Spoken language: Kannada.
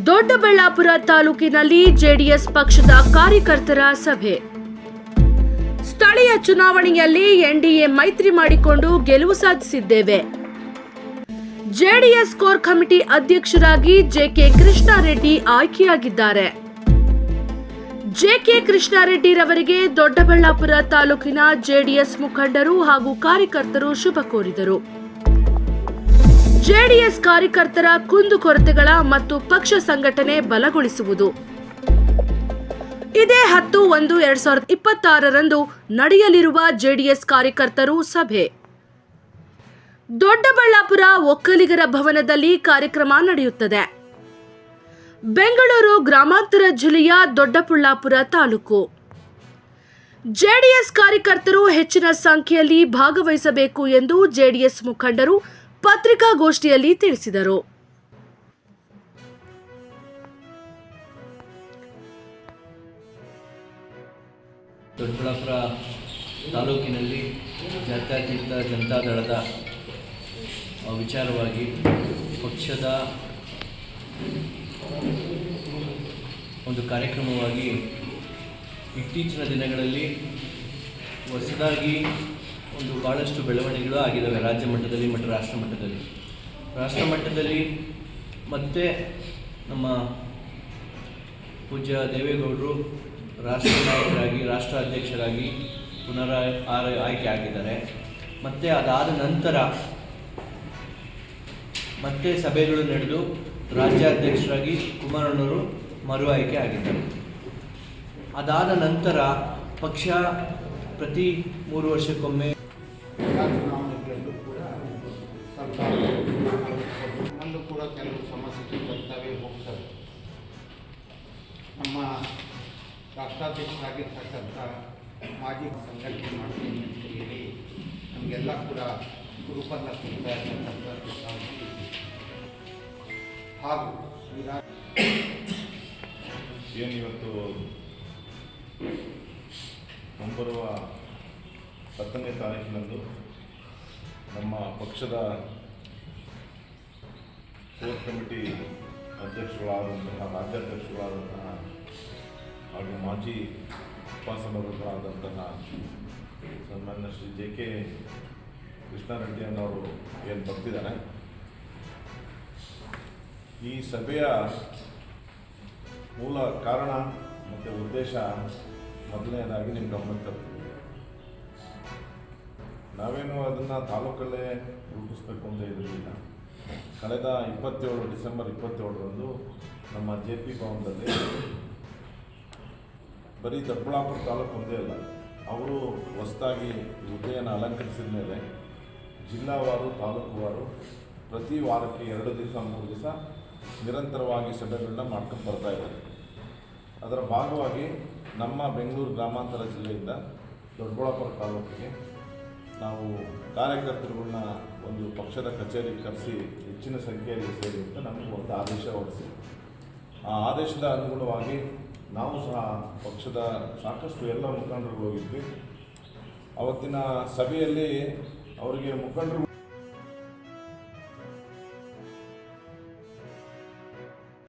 ದೊಡ್ಡಬಳ್ಳಾಪುರ ತಾಲೂಕಿನಲ್ಲಿ ಜೆಡಿಎಸ್ ಪಕ್ಷದ ಕಾರ್ಯಕರ್ತರ ಸಭೆ. ಸ್ಥಳೀಯ ಚುನಾವಣೆಯಲ್ಲಿ ಎನ್ಡಿಎ ಮೈತ್ರಿ ಮಾಡಿಕೊಂಡು ಗೆಲುವು ಸಾಧಿಸಿದ್ದೇವೆ. ಜೆಡಿಎಸ್ ಕೋರ್ ಕಮಿಟಿ ಅಧ್ಯಕ್ಷರಾಗಿ ಜೆಕೆ ಕೃಷ್ಣಾರೆಡ್ಡಿ ಆಯ್ಕೆಯಾಗಿದ್ದಾರೆ. ಜೆಕೆ ಕೃಷ್ಣಾರೆಡ್ಡಿ ರವರಿಗೆ ದೊಡ್ಡಬಳ್ಳಾಪುರ ತಾಲೂಕಿನ ಜೆಡಿಎಸ್ ಮುಖಂಡರು ಹಾಗೂ ಕಾರ್ಯಕರ್ತರು ಶುಭ ಕೋರಿದರು. ಜೆಡಿಎಸ್ ಕಾರ್ಯಕರ್ತರ ಕುಂದುಕೊರತೆಗಳ ಮತ್ತು ಪಕ್ಷ ಸಂಘಟನೆ ಬಲಗೊಳಿಸುವುದು. ಇದೇ 10/1/2026 ನಡೆಯಲಿರುವ ಜೆಡಿಎಸ್ ಕಾರ್ಯಕರ್ತರು ಸಭೆ. ದೊಡ್ಡಬಳ್ಳಾಪುರ ಒಕ್ಕಲಿಗರ ಭವನದಲ್ಲಿ ಕಾರ್ಯಕ್ರಮ ನಡೆಯುತ್ತದೆ. ಬೆಂಗಳೂರು ಗ್ರಾಮಾಂತರ ಜಿಲ್ಲೆಯ ದೊಡ್ಡಬಳ್ಳಾಪುರ ತಾಲೂಕು. ಜೆಡಿಎಸ್ ಕಾರ್ಯಕರ್ತರು ಹೆಚ್ಚಿನ ಸಂಖ್ಯೆಯಲ್ಲಿ ಭಾಗವಹಿಸಬೇಕು ಎಂದು ಜೆಡಿಎಸ್ ಮುಖಂಡರು ಪತ್ರಿಕಾಗೋಷ್ಠಿಯಲ್ಲಿ ತಿಳಿಸಿದರು. ದೊಡ್ಡಬಳ್ಳಾಪುರ ತಾಲೂಕಿನಲ್ಲಿ ಜಾತ್ಯತೀತ ಜನತಾದಳದ ವಿಚಾರವಾಗಿ ಪಕ್ಷದ ಒಂದು ಕಾರ್ಯಕ್ರಮವಾಗಿ ಇತ್ತೀಚಿನ ದಿನಗಳಲ್ಲಿ ಹೊಸದಾಗಿ ಒಂದು ಭಾಳಷ್ಟು ಬೆಳವಣಿಗೆಗಳು ಆಗಿದ್ದಾವೆ ರಾಜ್ಯ ಮಟ್ಟದಲ್ಲಿ ಮತ್ತು ರಾಷ್ಟ್ರ ಮಟ್ಟದಲ್ಲಿ ಮತ್ತೆ ನಮ್ಮ ಪೂಜ್ಯ ದೇವೇಗೌಡರು ರಾಷ್ಟ್ರ ನಾಯಕರಾಗಿ ರಾಷ್ಟ್ರ ಅಧ್ಯಕ್ಷರಾಗಿ ಆಯ್ಕೆ ಆಗಿದ್ದಾರೆ. ಮತ್ತು ಅದಾದ ನಂತರ ಮತ್ತೆ ಸಭೆಗಳು ನಡೆದು ರಾಜ್ಯಾಧ್ಯಕ್ಷರಾಗಿ ಕುಮಾರಣ್ಣವರು ಮರು ಆಯ್ಕೆ ಆಗಿದ್ದಾರೆ. ಅದಾದ ನಂತರ ಪಕ್ಷ ಪ್ರತಿ 3 ವರ್ಷಕ್ಕೊಮ್ಮೆ ಚುನಾವಣೆಗಳಲ್ಲೂ ಕೂಡ ಸ್ವಲ್ಪ ನಮ್ಮಲ್ಲೂ ಕೂಡ ಕೆಲವು ಸಮಸ್ಯೆಗಳು ಬರ್ತವೆ ಹೋಗ್ತವೆ. ನಮ್ಮ ರಾಷ್ಟ್ರಾಧ್ಯಕ್ಷರಾಗಿರ್ತಕ್ಕಂಥ ಮಾಜಿ ಸಂಘಟನೆ ಮಾಡ್ತೀನಿ ಅಂತ ಹೇಳಿ ನಮಗೆಲ್ಲ ಕೂಡ ಗುರುಪನ್ನ ಕೊಡ್ತಾ ಇರ್ತಕ್ಕಂಥ ಹಾಗೂ ಏನಿವತ್ತು ಮುಂಬರುವ 10ನೇ ತಾರೀಕಿನಂದು ನಮ್ಮ ಪಕ್ಷದ ಕೋರ್ ಕಮಿಟಿ ಅಧ್ಯಕ್ಷಗಳಾದಂತಹ ರಾಜ್ಯಾಧ್ಯಕ್ಷಗಳಾದಂತಹ ಹಾಗೂ ಮಾಜಿ ಉಪಸಭಾಪತಿಗಳಾದಂತಹ ಸನ್ಮಾನ್ಯ ಶ್ರೀ ಜೆಕೆ ಕೃಷ್ಣಾರೆಡ್ಡಿ ಅನ್ನೋರು ಏನು ಬರ್ತಿದ್ದಾರೆ. ಈ ಸಭೆಯ ಮೂಲ ಕಾರಣ ಮತ್ತು ಉದ್ದೇಶ ಮೊದಲನೇದಾಗಿ ನಿಮ್ಮ ಗಮನಕ್ಕೆ ತರ್ತೀವಿ. ನಾವೇನು ಅದನ್ನು ತಾಲೂಕಲ್ಲೇ ರೂಪಿಸ್ಬೇಕು ಅಂತ ಇರಲಿಲ್ಲ. ಕಳೆದ ಡಿಸೆಂಬರ್ 27 ನಮ್ಮ JP ಭವನದಲ್ಲಿ ಬರೀ ದೊಡ್ಡಬಳ್ಳಾಪುರ ತಾಲೂಕು ಒಂದೇ ಅಲ್ಲ, ಅವರು ಹೊಸದಾಗಿ ಹುದ್ದೆಯನ್ನು ಅಲಂಕರಿಸಿದ ಮೇಲೆ ಜಿಲ್ಲಾವಾರು ತಾಲೂಕುವಾರು ಪ್ರತಿ ವಾರಕ್ಕೆ 2 ದಿವಸ 3 ದಿವಸ ನಿರಂತರವಾಗಿ ಸಭೆಗಳನ್ನ ಮಾಡ್ಕೊಂಡು ಬರ್ತಾ ಇದ್ದಾರೆ. ಅದರ ಭಾಗವಾಗಿ ನಮ್ಮ ಬೆಂಗಳೂರು ಗ್ರಾಮಾಂತರ ಜಿಲ್ಲೆಯಿಂದ ದೊಡ್ಡಬಳ್ಳಾಪುರ ತಾಲೂಕಿಗೆ ನಾವು ಕಾರ್ಯಕರ್ತರುಗಳನ್ನ ಒಂದು ಪಕ್ಷದ ಕಚೇರಿಗೆ ಕರೆಸಿ ಹೆಚ್ಚಿನ ಸಂಖ್ಯೆಯಲ್ಲಿ ಸೇರಿ ಅಂತ ನಮಗೆ ಒಂದು ಆದೇಶ ಹೊರಡಿಸಿ, ಆ ಆದೇಶದ ಅನುಗುಣವಾಗಿ ನಾವು ಸಹ ಪಕ್ಷದ ಸಾಕಷ್ಟು ಎಲ್ಲ ಮುಖಂಡರು ಹೋಗಿದ್ವಿ. ಅವತ್ತಿನ ಸಭೆಯಲ್ಲಿ ಅವರಿಗೆ ಮುಖಂಡರು